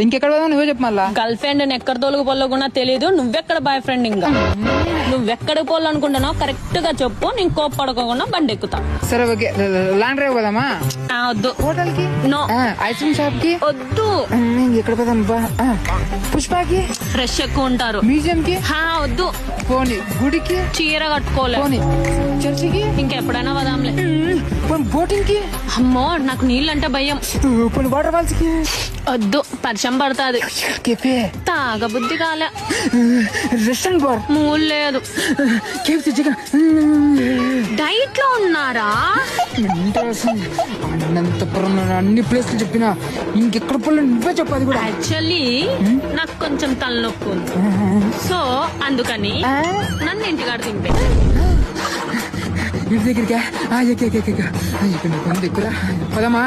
ఇంకెక్కడ పోదాం నువ్వే చెప్పు మళ్ళా. గర్ల్ ఫ్రెండ్ ఎక్కడ తోలుగు పొల్లకుండా తెలియదు, నువ్వెక్కడ బాయ్ ఫ్రెండ్. ఇంకా నువ్వెక్కడికి పోవాలనుకుంటున్నావు కరెక్ట్ గా చెప్పు, నేను కోప్పడుకోకుండా బండి ఎక్కుతా. సరే ఓకే, లాంగ్ డ్రైవ్ పోదామా? వద్దు. హోటల్ కి, నో. ఐస్ క్రీమ్ షాప్ కి వద్దు. ఎక్కడ పోదాం? పుష్పకి, ఫ్రెష్ ఎక్కువ ఉంటారు. మ్యూజియం కి వద్దు. పోనీ గుడికి, చీర కట్టుకోలే. పోనీ చర్చికి, ఇంకెప్పుడైనా వదాంలే. పోనీ బోటింగ్ కి. అమ్మో నాకు నీళ్ళంటే భయం. పోనీ వాటర్ ఫాల్స్ కి. వద్దు, పరిచయం పడుతుంది. కెఫే, తాగబుద్ధి కాలే. రెస్టారెంట్ బార్, మూడు లేదు. Cafe chicken. డైట్ లో ఉన్నారా? అనంతపురం అన్ని ప్లేస్లు చెప్పినా ఇంకెక్కడ పోలే నువ్వే చెప్పాలి కూడా. యాక్చువల్లీ నాకు కొంచెం తలనొప్పి ఉంది, సో అందుకని నన్ను ఇంటికాడ దింపే. ఇంటి దగ్గరికా? దగ్గర పదమా.